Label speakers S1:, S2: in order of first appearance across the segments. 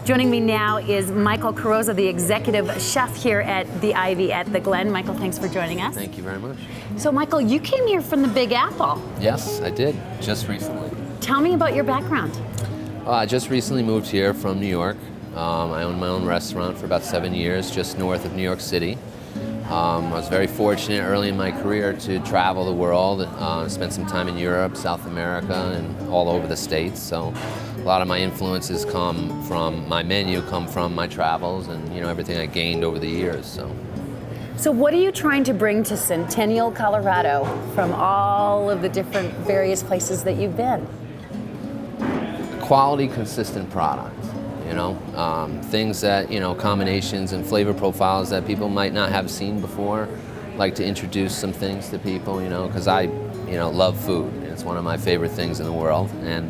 S1: Joining me now is Michael Carrozza, the executive chef here at the Ivy at the Glen. Michael, thanks for joining us.
S2: Thank you very much.
S1: So Michael, you came here from the Big Apple.
S2: Yes, I did, just recently.
S1: Tell me about your background.
S2: I just recently moved here from New York. I owned my own restaurant for about 7 years, just north of New York City. I was very fortunate early in my career to travel the world, spend some time in Europe, South America, and all over the States. So a lot of my influences come from my menu, come from my travels, and everything I gained over the years.
S1: So what are you trying to bring to Centennial, Colorado from all of the different various places that you've been?
S2: Quality, consistent product. Things that, combinations and flavor profiles that people might not have seen before. Like to introduce some things to people, because I, love food. It's one of my favorite things in the world. And,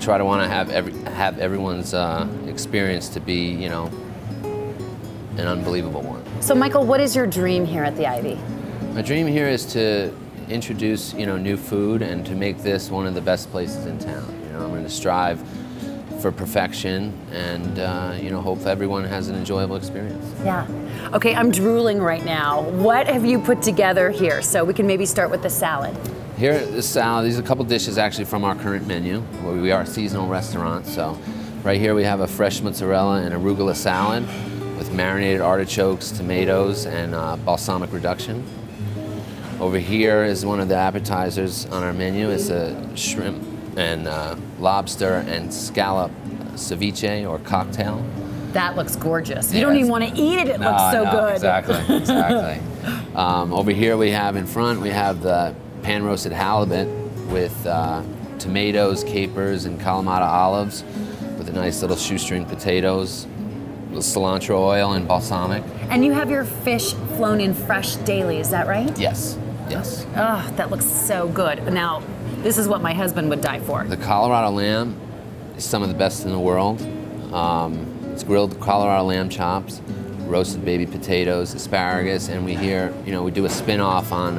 S2: try to want to have everyone's experience to be, an unbelievable one.
S1: So Michael, what is your dream here at the Ivy?
S2: My dream here is to introduce, new food and to make this one of the best places in town. I'm going to strive for perfection and hope everyone has an enjoyable experience.
S1: Yeah. Okay, I'm drooling right now. What have you put together here? So we can maybe start with the salad.
S2: Here, the salad, these are a couple dishes actually from our current menu. We are a seasonal restaurant, so right here we have a fresh mozzarella and arugula salad with marinated artichokes, tomatoes, and balsamic reduction. Over here is one of the appetizers on our menu. It's a shrimp and lobster and scallop ceviche or cocktail.
S1: That looks gorgeous. You don't even want to eat it. It looks so good.
S2: Exactly. Over here we have in front, we have the pan-roasted halibut with tomatoes, capers, and Kalamata olives with a nice little shoestring potatoes, with cilantro oil and balsamic.
S1: And you have your fish flown in fresh daily, is that right?
S2: Yes.
S1: Oh, that looks so good. Now, this is what my husband would die for.
S2: The Colorado lamb is some of the best in the world. It's grilled Colorado lamb chops, roasted baby potatoes, asparagus, and we do a spin-off on,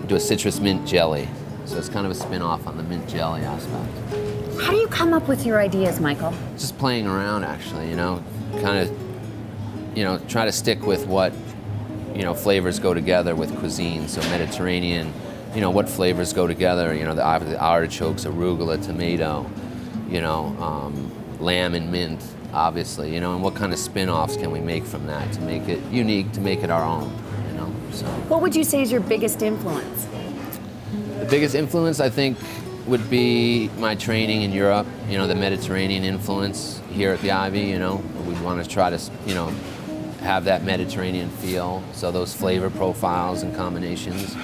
S2: we do a citrus mint jelly. So it's kind of a spin-off on the mint jelly aspect.
S1: How do you come up with your ideas, Michael?
S2: Just playing around, actually, kind of, try to stick with what, flavors go together with cuisine. So Mediterranean, what flavors go together, the artichokes, arugula, tomato, lamb and mint, obviously, and what kind of spin-offs can we make from that to make it unique, to make it our own, so.
S1: What would you say is your biggest influence?
S2: The biggest influence, I think, would be my training in Europe, the Mediterranean influence here at the Ivy, we want to try to, have that Mediterranean feel, so those flavor profiles and combinations.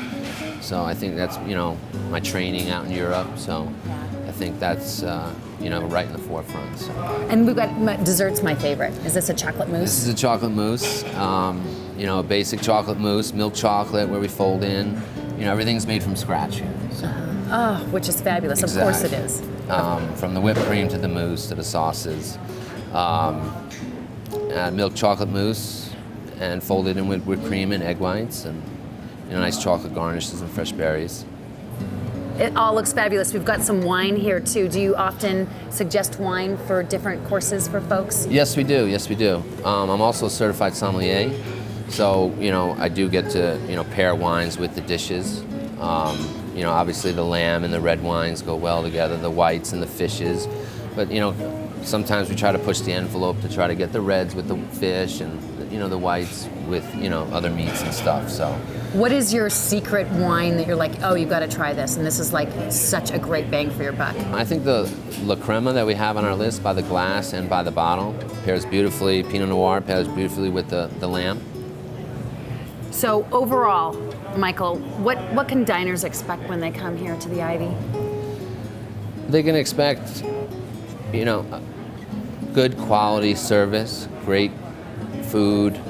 S2: So I think that's, my training out in Europe, so I think that's, right in the forefront. So.
S1: And we've got desserts, my favorite. Is this a chocolate mousse?
S2: This is a chocolate mousse, a basic chocolate mousse, milk chocolate where we fold in, everything's made from scratch here. So.
S1: Oh, which is fabulous.
S2: Exactly.
S1: Of course it is.
S2: From the whipped cream to the mousse to the sauces. Milk chocolate mousse and folded in with whipped cream and egg whites and nice chocolate garnishes and fresh berries.
S1: It all looks fabulous. We've got some wine here too. Do you often suggest wine for different courses for folks?
S2: Yes, we do. I'm also a certified sommelier, so I do get to pair wines with the dishes. Obviously the lamb and the red wines go well together, the whites and the fishes, but sometimes we try to push the envelope to try to get the reds with the fish and the whites with other meats and stuff. So
S1: what is your secret wine that you're like, oh, you've got to try this, and this is like such a great bang for your buck?
S2: I think the La Crema that we have on our list by the glass and by the bottle pairs beautifully. Pinot Noir pairs beautifully with the lamb.
S1: So overall, Michael, what can diners expect when they come here to the Ivy?
S2: They can expect, good quality service, great food,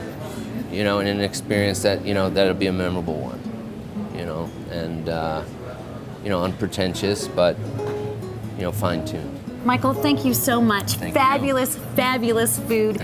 S2: and an experience that, that'll be a memorable one, and, unpretentious, but, fine-tuned.
S1: Michael, thank you so much.
S2: Thank you.
S1: Fabulous food.